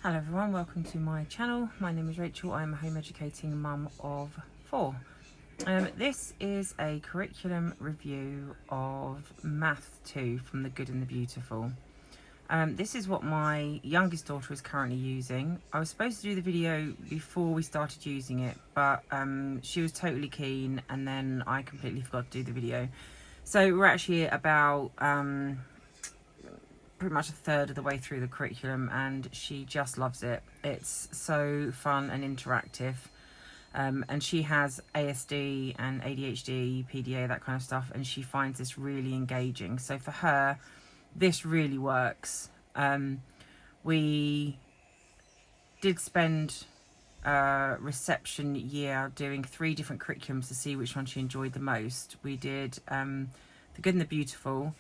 Hello everyone, welcome to my channel. My name is Rachel. I'm a home educating mum of 4. This is a curriculum review of Math 2 from The Good and the Beautiful. This is what my youngest daughter is currently using. I was supposed to do the video before we started using it, but she was totally keen and then I completely forgot to do the video. So we're actually about pretty much a third of the way through the curriculum and she just loves it. It's so fun and interactive, and she has ASD and ADHD, PDA, that kind of stuff, and she finds this really engaging. So for her, this really works. We did spend reception year doing 3 different curriculums to see which one she enjoyed the most. We did The Good and the Beautiful.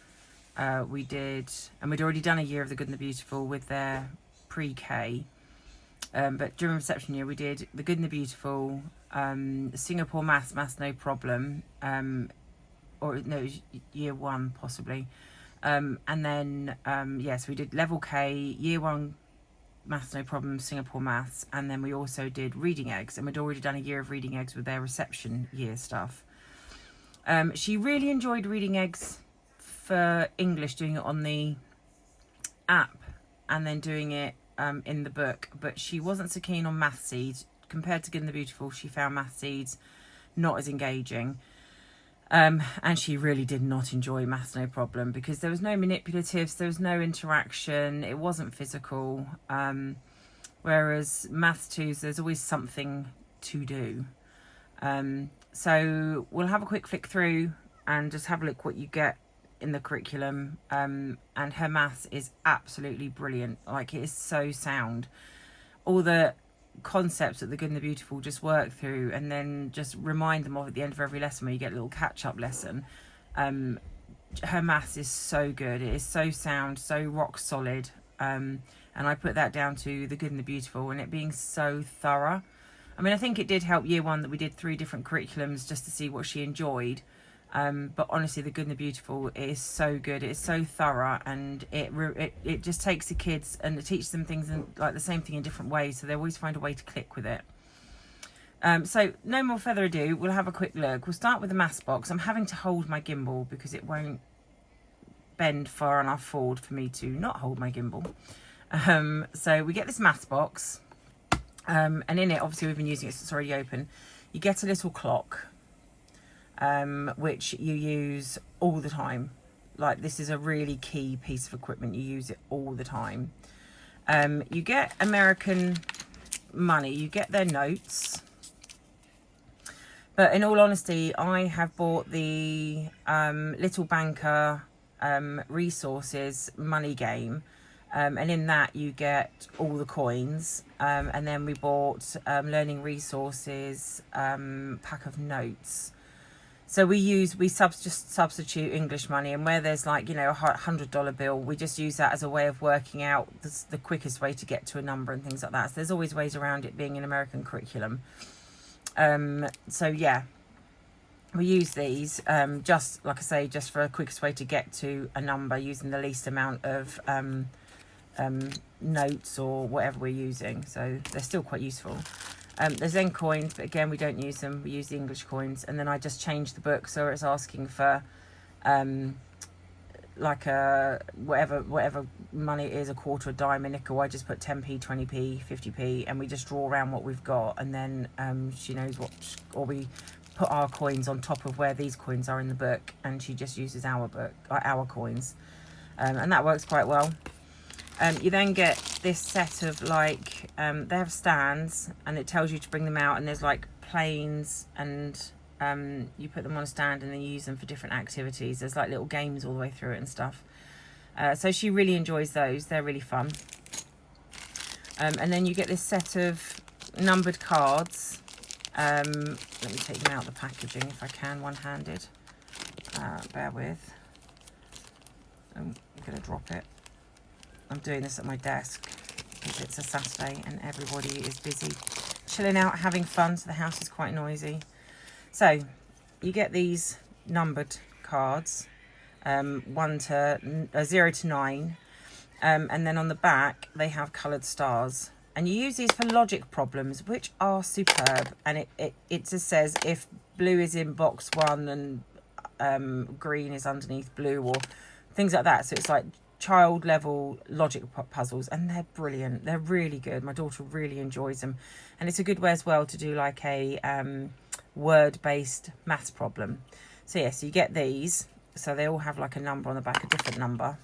We did, and we'd already done a year of The Good and the Beautiful with their pre-K, but during reception year we did The Good and the Beautiful, Singapore Maths No Problem, or no, it was year 1 possibly, and then yes, we did level K, year 1 Maths No Problem, Singapore Maths, and then we also did Reading Eggs, and we'd already done a year of Reading Eggs with their reception year stuff. She really enjoyed Reading Eggs for English, doing it on the app and then doing it in the book, but she wasn't so keen on Math Seeds. Compared to Good and the Beautiful, she found Math Seeds not as engaging, and she really did not enjoy Maths No Problem because there was no manipulatives, there was no interaction, it wasn't physical, whereas Maths 2's there's always something to do. So we'll have a quick flick through and just have a look what you get in the curriculum, and her maths is absolutely brilliant. Like, it is so sound. All the concepts that The Good and the Beautiful just work through and then just remind them of at the end of every lesson, where you get a little catch-up lesson. Her maths is so good, it is so sound, so rock solid, and I put that down to The Good and the Beautiful and it being so thorough. I mean, I think it did help year 1 that we did 3 different curriculums just to see what she enjoyed. But honestly, The Good and the Beautiful is so good. It's so thorough, and it just takes the kids and it teaches them things in, like, the same thing in different ways. So they always find a way to click with it. So no more further ado, we'll have a quick look. We'll start with the maths box. I'm having to hold my gimbal because it won't bend far enough forward for me to not hold my gimbal. So we get this maths box, and in it, obviously we've been using it, so it's already open. You get a little clock, which you use all the time. Like, this is a really key piece of equipment. You use it all the time. You get American money, you get their notes, but in all honesty, I have bought the Little Banker resources money game, and in that you get all the coins, and then we bought learning resources pack of notes. So just substitute English money, and where there's, like, you know, a $100 bill, we just use that as a way of working out the quickest way to get to a number and things like that. So there's always ways around it being an American curriculum. So yeah, we use these just, like I say, just for a quickest way to get to a number using the least amount of notes or whatever we're using. So they're still quite useful. There's then coins, but again, we don't use them. We use the English coins. And then I just changed the book, so it's asking for like a whatever money it is, a quarter, a dime, a nickel. I just put 10p, 20p, 50p, and we just draw around what we've got, and then she knows what, or we put our coins on top of where these coins are in the book, and she just uses our coins, and that works quite well. You then get this set of, like, they have stands, and it tells you to bring them out, and there's like planes, and you put them on a stand and then you use them for different activities. There's like little games all the way through it and stuff. So she really enjoys those. They're really fun. And then you get this set of numbered cards. Let me take them out of the packaging if I can, one-handed. Bear with. I'm going to drop it. I'm doing this at my desk because it's a Saturday and everybody is busy chilling out, having fun, so the house is quite noisy. So you get these numbered cards, 0 to 9, and then on the back they have coloured stars. And you use these for logic problems, which are superb. And it just says if blue is in box 1 and green is underneath blue, or things like that. So it's like child level logic puzzles, and they're brilliant. They're really good. My daughter really enjoys them. And it's a good way as well to do like a word-based maths problem. So yes, you get these. So they all have like a number on the back, a different number.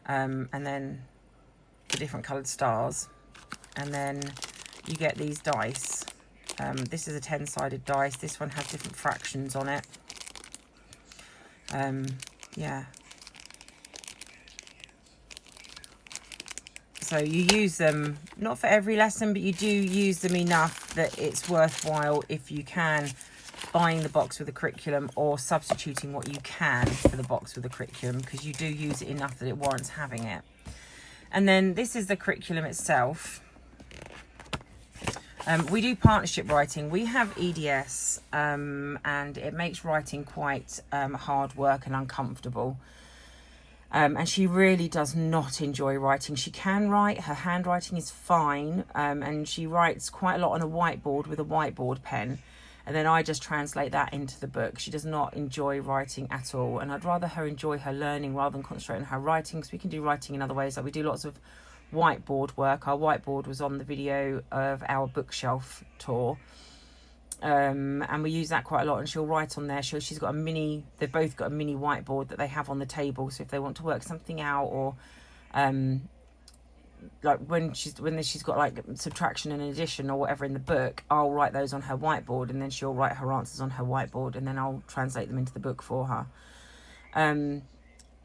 And then the different coloured stars. And then you get these dice. This is a 10-sided dice. This one has different fractions on it. Yeah. So you use them, not for every lesson, but you do use them enough that it's worthwhile, if you can, buying the box with the curriculum or substituting what you can for the box with the curriculum, because you do use it enough that it warrants having it. And then this is the curriculum itself. We do partnership writing. We have EDS, and it makes writing quite hard work and uncomfortable. And she really does not enjoy writing. She can write, her handwriting is fine, and she writes quite a lot on a whiteboard with a whiteboard pen. And then I just translate that into the book. She does not enjoy writing at all. And I'd rather her enjoy her learning rather than concentrate on her writing, because we can do writing in other ways. Like we do lots of whiteboard work. Our whiteboard was on the video of our bookshelf tour. And we use that quite a lot, and she'll write on there. She's got a mini, they've both got a mini whiteboard that they have on the table. So if they want to work something out, or like when she's got like subtraction and addition or whatever in the book, I'll write those on her whiteboard, and then she'll write her answers on her whiteboard, and then I'll translate them into the book for her.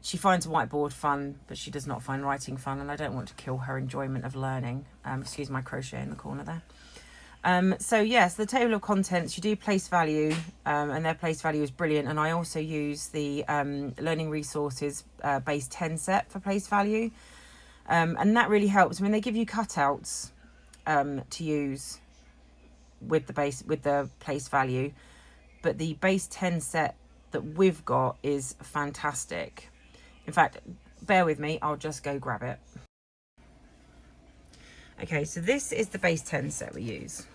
She finds whiteboard fun, but she does not find writing fun, and I don't want to kill her enjoyment of learning. Excuse my crochet in the corner there. So yes, the table of contents, you do place value, and their place value is brilliant. And I also use the learning resources base 10 set for place value, and that really helps. I mean, they give you cutouts to use with the place value, but the base 10 set that we've got is fantastic. In fact, bear with me, I'll just go grab it. Okay, so this is the base 10 set we use.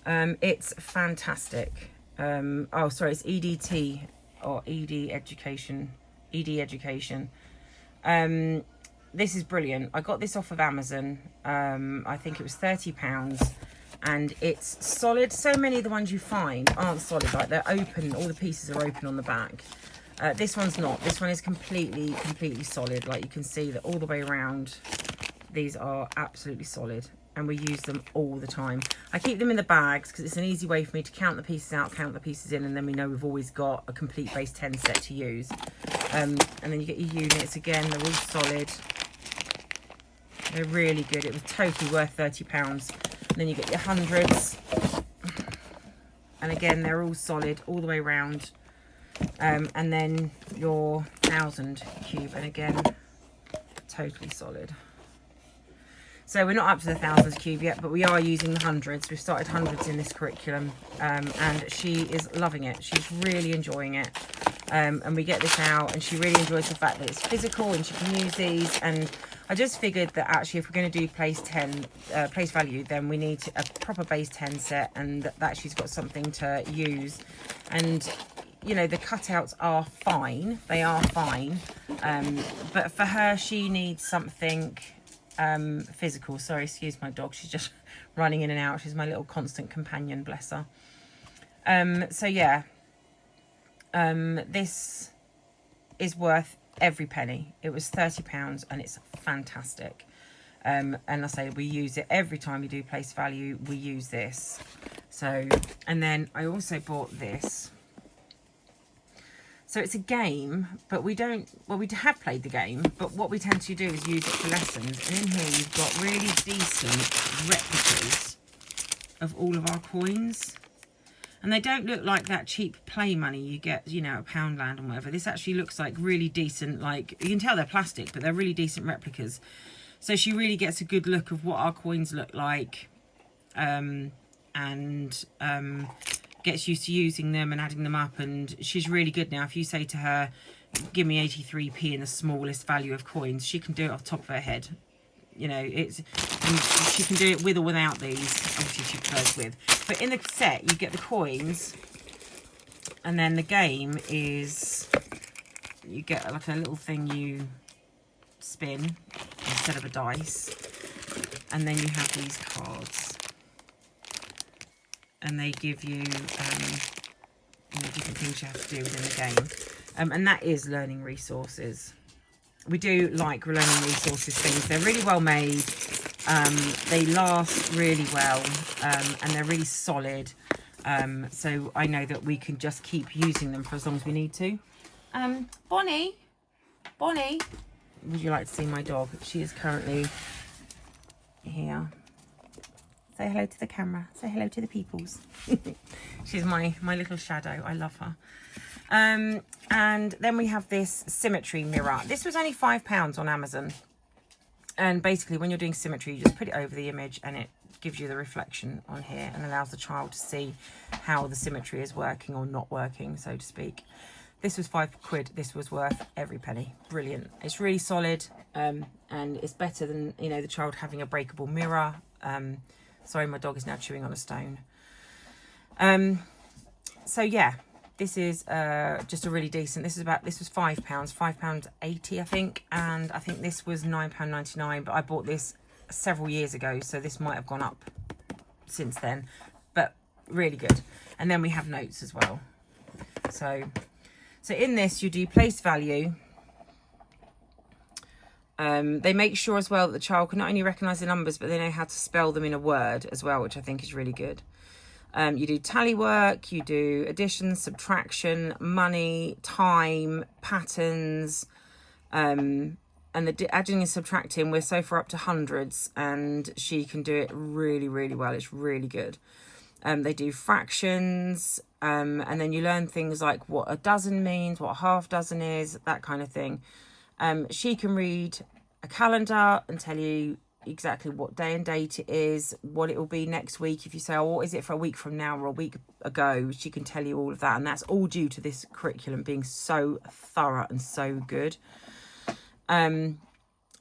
It's fantastic. Oh, sorry, it's EDT or ED Education. This is brilliant. I got this off of Amazon. I think it was £30, and it's solid. So many of the ones you find aren't solid, like they're open, all the pieces are open on the back. This one's not. This one is completely solid. Like you can see that all the way around. These are absolutely solid, and we use them all the time. I keep them in the bags because it's an easy way for me to count the pieces out, count the pieces in, and then we know we've always got a complete base 10 set to use. And then you get your units again, they're all solid. They're really good. It was totally worth £30. And then you get your hundreds. And again, they're all solid all the way around. And then your 1000 cube, and again, totally solid. So we're not up to the thousands cube yet, but we are using the hundreds. We've started hundreds in this curriculum, and she is loving it. She's really enjoying it. And we get this out, and she really enjoys the fact that it's physical and she can use these. And I just figured that actually if we're going to do place value, then we need a proper base 10 set, and that she's got something to use. And you know, the cutouts are fine. They are fine. But for her, she needs something physical. Sorry, excuse my dog, she's just running in and out. She's my little constant companion, bless her. So yeah, this is worth every penny. It was £30, and it's fantastic. And I say we use it every time we do place value. We use this. So, and then I also bought this. So it's a game, but we have played the game, but what we tend to do is use it for lessons. And in here you've got really decent replicas of all of our coins. And they don't look like that cheap play money you get, you know, at Poundland and whatever. This actually looks like really decent, like, you can tell they're plastic, but they're really decent replicas. So she really gets a good look of what our coins look like, and gets used to using them and adding them up. And she's really good now. If you say to her, give me 83p in the smallest value of coins, she can do it off the top of her head. You know, she can do it with or without these. Obviously, she prefers with. But in the set, you get the coins, and then the game is you get like a little thing you spin instead of a dice, and then you have these cards, and they give you, different things you have to do within the game, and that is learning resources. We do like learning resources things. They're really well made. They last really well, and they're really solid. So I know that we can just keep using them for as long as we need to. Bonnie, would you like to see my dog? She is currently here. Say hello to the camera. Say hello to the peoples. She's my little shadow. I love her. And then we have this symmetry mirror. This was only £5 on Amazon. And basically when you're doing symmetry, you just put it over the image and it gives you the reflection on here and allows the child to see how the symmetry is working or not working, so to speak. This was £5. This was worth every penny. Brilliant. It's really solid, and it's better than, you know, the child having a breakable mirror. Sorry, my dog is now chewing on a stone. So yeah, this is just a really decent. This was £5, £5.80 I think, and I think this was £9.99. But I bought this several years ago, so this might have gone up since then. But really good. And then we have notes as well. So in this, you do place value. They make sure as well that the child can not only recognise the numbers, but they know how to spell them in a word as well, which I think is really good. You do tally work, you do addition, subtraction, money, time, patterns, and the adding and subtracting, we're so far up to hundreds, and she can do it really, really well. It's really good. They do fractions, and then you learn things like what a dozen means, what a half dozen is, that kind of thing. She can read a calendar and tell you exactly what day and date it is, what it will be next week. If you say, oh, what is it for a week from now or a week ago, she can tell you all of that. And that's all due to this curriculum being so thorough and so good. Again,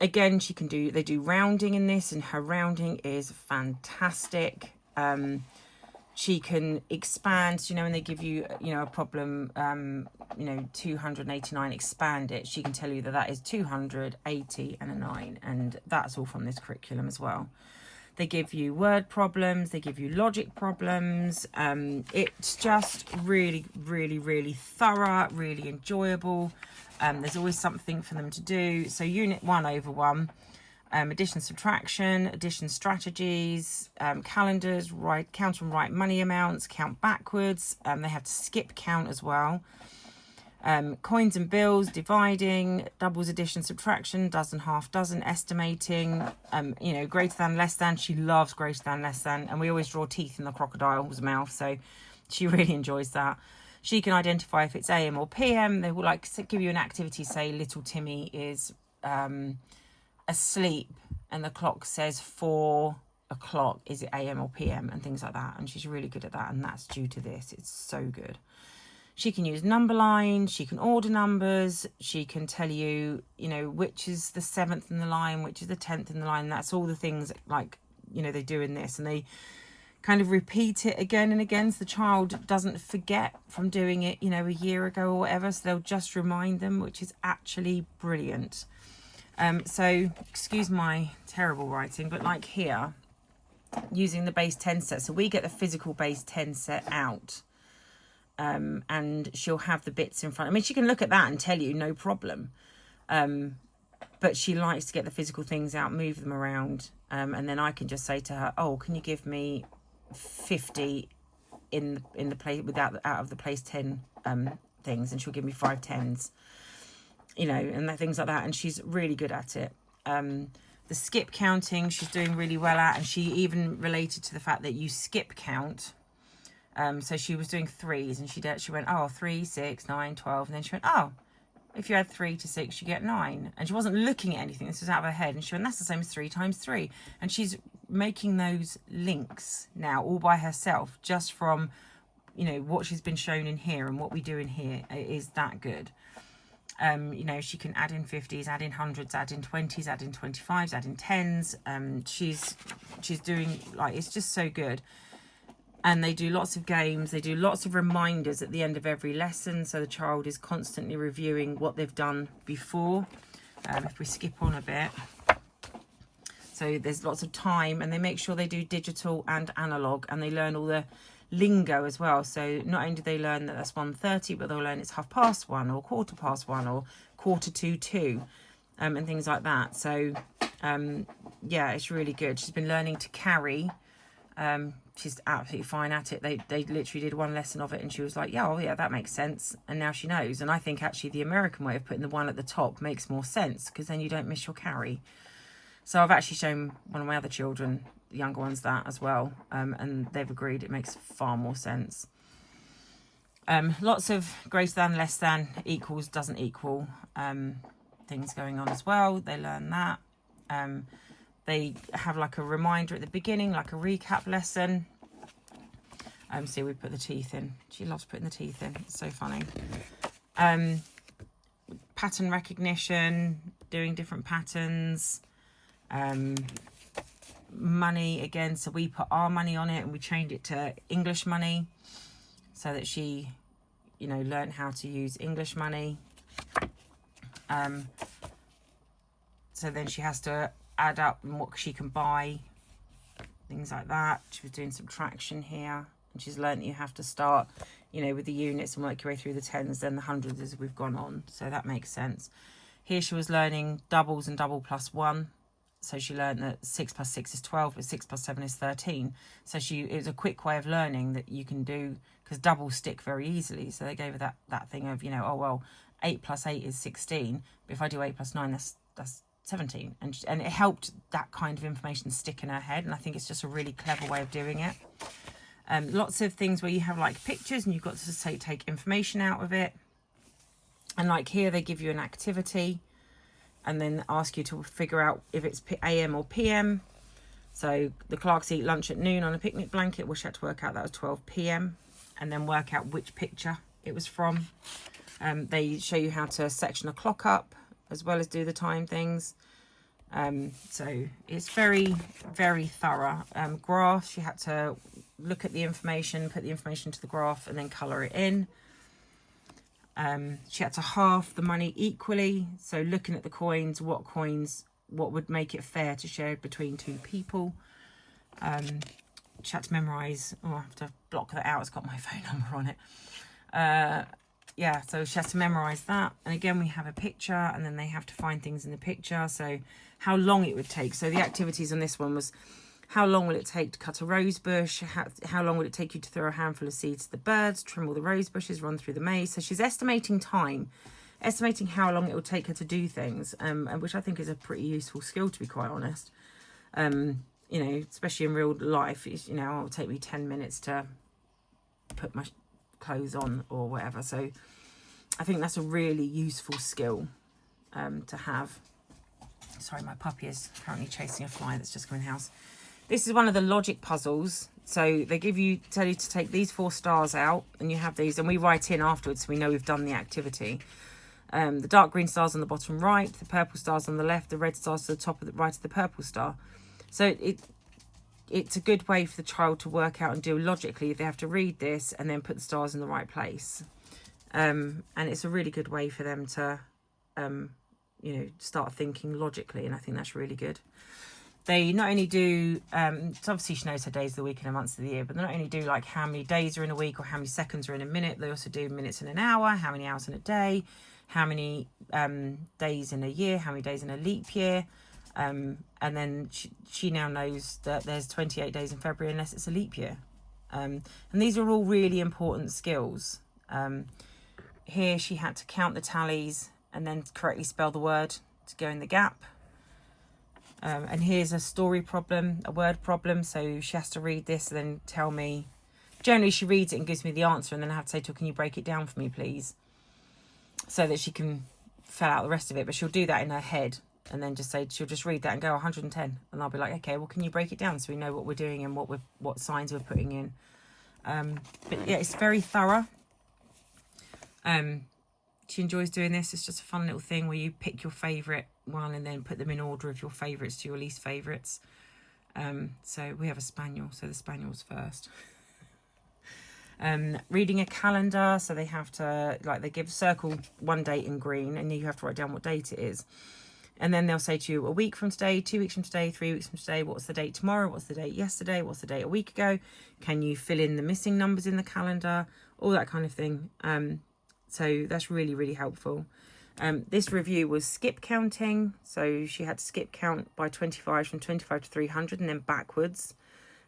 they do rounding in this, and her rounding is fantastic. She can expand, you know, when they give you, you know, a problem, 289, expand it. She can tell you that that is 280 and a 9. And that's all from this curriculum as well. They give you word problems. They give you logic problems. It's just really, really, really thorough, really enjoyable. There's always something for them to do. So unit 1 over 1. Addition, subtraction, addition strategies, calendars, count and write money amounts, count backwards. They have to skip count as well. Coins and bills, dividing, doubles, addition, subtraction, dozen, half dozen, estimating, greater than, less than. She loves greater than, less than, and we always draw teeth in the crocodile's mouth, so she really enjoys that. She can identify if it's AM or PM. They will give you an activity, say little Timmy is asleep and the clock says 4 o'clock, is it AM or PM, and things like that. And she's really good at that, and that's due to this. It's so good. She can use number lines, she can order numbers, she can tell you, which is the 7th in the line, which is the 10th in the line. That's all the things they do in this, and they kind of repeat it again and again, so the child doesn't forget from doing it, a year ago or whatever. So they'll just remind them, which is actually brilliant. So excuse my terrible writing, but like here, using the base 10 set. So we get the physical base 10 set out, and she'll have the bits in front. I mean, she can look at that and tell you, no problem. But she likes to get the physical things out, move them around. And then I can just say to her, oh, can you give me 50 in the place out of the place 10 things? And she'll give me 5 10s. And things like that. And she's really good at it. The skip counting, she's doing really well at. And she even related to the fact that you skip count. So she was doing 3s, and she went, oh, 3, 6, 9, 12. And then she went, oh, if you add 3 to 6, you get 9. And she wasn't looking at anything. This was out of her head. And she went, that's the same as 3 times 3. And she's making those links now all by herself, just from, what she's been shown in here and what we do in here. It is that good. You know, she can add in 50s, add in 100s, add in 20s, add in 25s, add in 10s. She's doing, like, it's just so good. And they do lots of games. They do lots of reminders at the end of every lesson. So the child is constantly reviewing what they've done before. If we skip on a bit. So there's lots of time, and they make sure they do digital and analog, and they learn all the lingo as well. So not only do they learn that that's 1:30, but they'll learn it's 1:30 or 1:15 or 1:45, and things like that. So yeah, it's really good. She's been learning to carry. She's absolutely fine at it. They literally did one lesson of it, and she was like, yeah, oh yeah, that makes sense. And now she knows. And I think actually the American way of putting the one at the top makes more sense, because then you don't miss your carry. So I've actually shown one of my other children, the younger ones, that as well. And they've agreed it makes far more sense. Lots of greater than, less than, equals, doesn't equal things going on as well. They learn that. They have like a reminder at the beginning, like a recap lesson. See, we put the teeth in. She loves putting the teeth in. It's so funny. Pattern recognition, doing different patterns. Money again, so we put our money on it and we changed it to English money, so that she, you know, learned how to use English money. So then she has to add up what she can buy, things like that. She was doing subtraction here, and she's learned that you have to start, you know, with the units and work your way through the tens, then the hundreds as we've gone on. So that makes sense. Here she was learning doubles and double plus 1. So she learned that 6 plus 6 is 12, but 6 plus 7 is 13. So it was a quick way of learning that you can do, because doubles stick very easily. So they gave her that thing of, you know, oh, well, 8 plus 8 is 16. But if I do 8 plus 9, that's 17. And it helped that kind of information stick in her head. And I think it's just a really clever way of doing it. Lots of things where you have like pictures and you've got to take information out of it. And like here, they give you an activity and then ask you to figure out if it's AM or PM. So the Clarks eat lunch at noon on a picnic blanket. Well, she had to work out that was 12 PM, and then work out which picture it was from. They show you how to section a clock up as well as do the time things. So it's very, very thorough. Graphs, she had to look at the information, put the information to the graph, and then colour it in. She had to half the money equally. So looking at the coins, what would make it fair to share between two people. She had to memorise. Oh, I have to block that out. It's got my phone number on it. Yeah, so she has to memorise that. And again, we have a picture, and then they have to find things in the picture. So how long it would take. So the activities on this one was, how long will it take to cut a rose bush? How long will it take you to throw a handful of seeds to the birds, trim all the rose bushes, run through the maze? So she's estimating time, estimating how long it will take her to do things, which I think is a pretty useful skill, to be quite honest. You know, especially in real life, you know, it'll take me 10 minutes to put my clothes on or whatever. So I think that's a really useful skill to have. Sorry, my puppy is currently chasing a fly that's just come in the house. This is one of the logic puzzles. So they tell you to take these 4 stars out, and you have these, and we write in afterwards so we know we've done the activity. The dark green stars on the bottom right, the purple stars on the left, the red stars to the top of the right of the purple star. So it's a good way for the child to work out and do logically. They have to read this and then put the stars in the right place. And it's a really good way for them to, you know, start thinking logically. And I think that's really good. They not only do, so obviously she knows her days of the week and her months of the year, but they not only do like how many days are in a week or how many seconds are in a minute, they also do minutes in an hour, how many hours in a day, how many days in a year, how many days in a leap year. And then she now knows that there's 28 days in February unless it's a leap year. And these are all really important skills. Here she had to count the tallies and then correctly spell the word to go in the gap. And here's a story problem, a word problem. So she has to read this and then tell me. Generally, she reads it and gives me the answer, and then I have to say to her, can you break it down for me, please? So that she can fill out the rest of it. But she'll do that in her head and then just say, she'll just read that and go 110. And I'll be like, okay, well, can you break it down so we know what we're doing and what signs we're putting in? But yeah, it's very thorough. she enjoys doing this. It's just a fun little thing where you pick your favourite one and then put them in order of your favourites to your least favourites. So we have a spaniel, so the spaniel's first. Reading a calendar, so they have to, like, they give circle one date in green and you have to write down what date it is. And then they'll say to you, a week from today, 2 weeks from today, 3 weeks from today, what's the date tomorrow, what's the date yesterday, what's the date a week ago, can you fill in the missing numbers in the calendar, all that kind of thing. So that's really, really helpful. This review was skip counting, so she had to skip count by 25 from 25 to 300 and then backwards,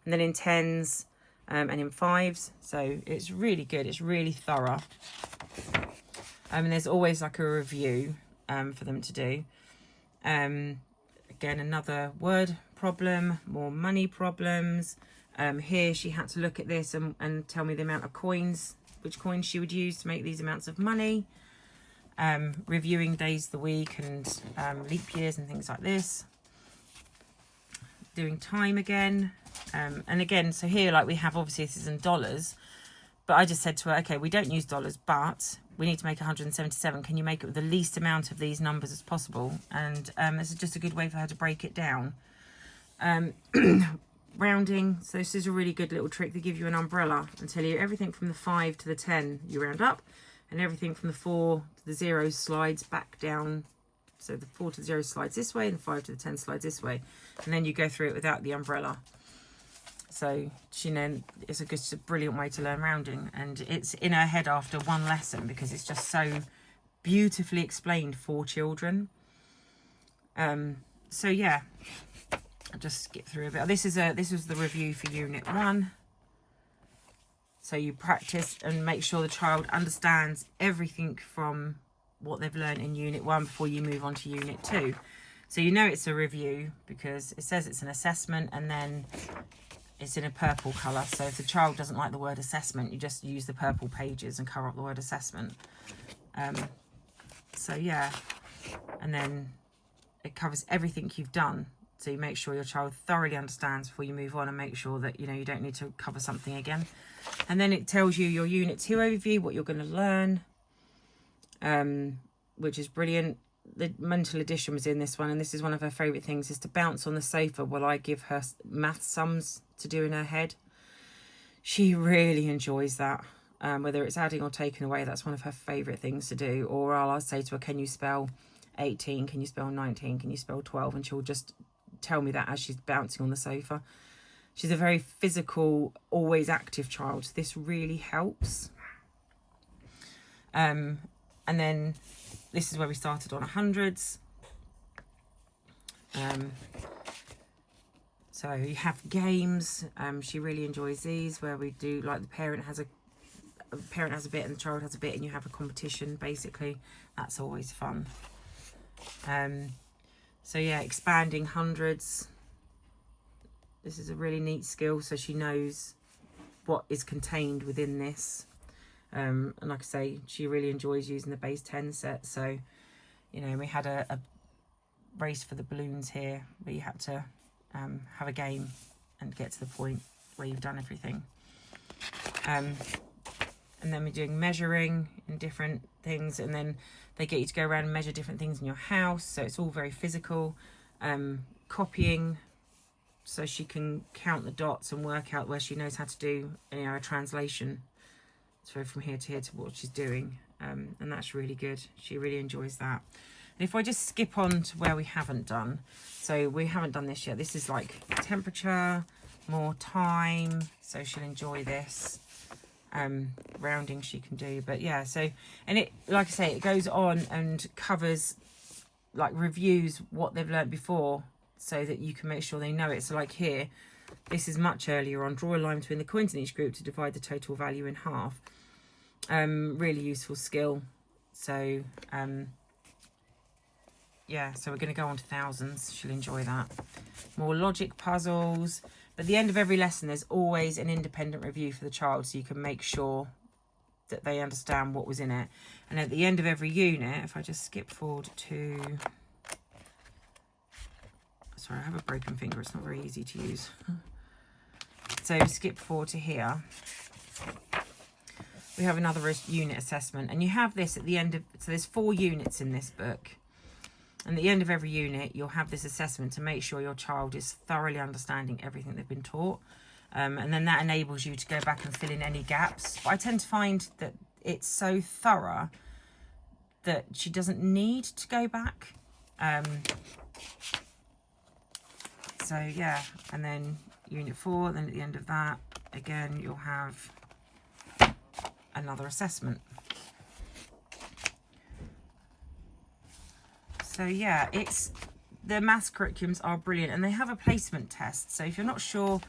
and then in tens and in fives. So it's really good, it's really thorough. And there's always like a review for them to do. Again, another word problem, more money problems. Here she had to look at this and tell me the amount of coins, which coins she would use to make these amounts of money. Reviewing days of the week and leap years and things like this. Doing time again. And again, so here, like, we have, obviously this is in dollars, but I just said to her, okay, we don't use dollars, but we need to make 177. Can you make it with the least amount of these numbers as possible? And this is just a good way for her to break it down. Rounding, so this is a really good little trick. They give you an umbrella and tell you everything from the 5 to the 10 you round up, and everything from the 4 to the 0 slides back down. So the 4 to the 0 slides this way and the 5 to the 10 slides this way, and then you go through it without the umbrella. So it's just a brilliant way to learn rounding, and it's in her head after one lesson because it's just so beautifully explained for children. So yeah, I'll just skip through a bit. This was the review for Unit 1. So you practice and make sure the child understands everything from what they've learned in Unit 1 before you move on to Unit 2. So you know it's a review because it says it's an assessment and then it's in a purple colour. So if the child doesn't like the word assessment, you just use the purple pages and cover up the word assessment. So yeah, and then it covers everything you've done. So you make sure your child thoroughly understands before you move on and make sure that, you don't need to cover something again. And then it tells you your Unit 2 overview, what you're going to learn, which is brilliant. The mental addition was in this one, and this is one of her favourite things, is to bounce on the sofa while I give her math sums to do in her head. She really enjoys that. Whether it's adding or taking away, that's one of her favourite things to do. Or I'll say to her, can you spell 18? Can you spell 19? Can you spell 12? And she'll just tell me that as she's bouncing on the sofa. She's a very physical, always active child. This really helps. And then this is where we started on hundreds. So you have games. She really enjoys these where we do, like, the parent has a bit and the child has a bit and you have a competition, basically. That's always fun. So yeah, expanding hundreds. This is a really neat skill, so she knows what is contained within this. And like I say, she really enjoys using the base 10 set. So, we had a race for the balloons here where you had to have a game and get to the point where you've done everything. And then we're doing measuring in different things, and then they get you to go around and measure different things in your house. So it's all very physical. Copying, so she can count the dots and work out where she knows how to do a translation. So from here to here to what she's doing. And that's really good. She really enjoys that. And if I just skip on to where we haven't done. So we haven't done this yet. This is like temperature, more time. So she'll enjoy this. Rounding she can do. But yeah, so, and it, like I say, it goes on and covers, like, reviews what they've learnt before so that you can make sure they know it. So like here, this is much earlier on. Draw a line between the coins in each group to divide the total value in half. Really useful skill. So yeah, so we're going to go on to thousands. She'll enjoy that. More logic puzzles. But at the end of every lesson, there's always an independent review for the child, so you can make sure that they understand what was in it. And at the end of every unit, if I just skip forward to... Sorry, I have a broken finger. It's not very easy to use. So skip forward to here. we have another unit assessment, and you have this at the end of, so there's 4 units in this book. And at the end of every unit, you'll have this assessment to make sure your child is thoroughly understanding everything they've been taught. And then that enables you to go back and fill in any gaps. But I tend to find that it's so thorough that she doesn't need to go back. So yeah, and then unit 4, then at the end of that, again, you'll have another assessment. So yeah, the maths curriculums are brilliant, and they have a placement test. So if you're not sure,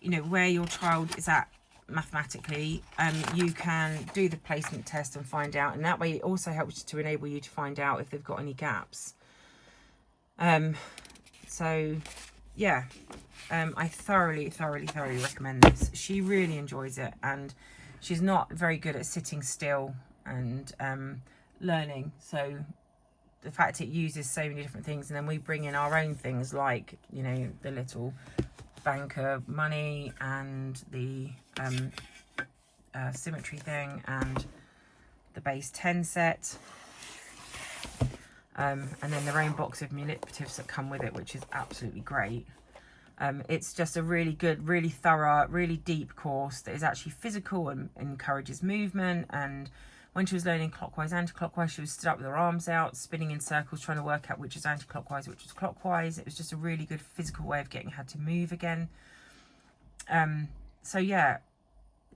you know, where your child is at mathematically, you can do the placement test and find out, and that way it also helps to enable you to find out if they've got any gaps. So yeah, I thoroughly recommend this. She really enjoys it, and she's not very good at sitting still and learning. So the fact it uses so many different things, and then we bring in our own things like, you know, the little banker money and the symmetry thing and the base 10 set, and then their own box of manipulatives that come with it, which is absolutely great. It's just a really good, really thorough, really deep course that is actually physical and encourages movement. And when she was learning clockwise, anti-clockwise, she was stood up with her arms out, spinning in circles, trying to work out which was anti-clockwise, which was clockwise. It was just a really good physical way of getting her to move again. So yeah,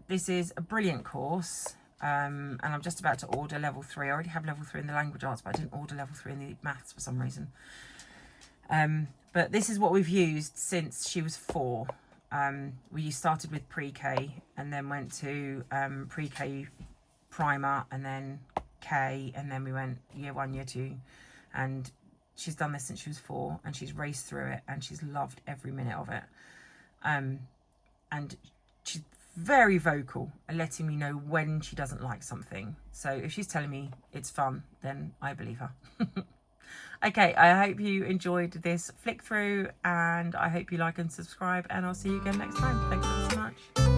this is a brilliant course. And I'm just about to order level 3. I already have level 3 in the language arts, but I didn't order level 3 in the maths for some reason. But this is what we've used since she was 4. We started with pre-K and then went to pre-K primer and then K, and then we went year 1, year 2, and she's done this since she was 4, and she's raced through it, and she's loved every minute of it. And she's very vocal and letting me know when she doesn't like something. So if she's telling me it's fun, then I believe her. Okay, I hope you enjoyed this flick through, and I hope you like and subscribe, and I'll see you again next time. Thanks so much.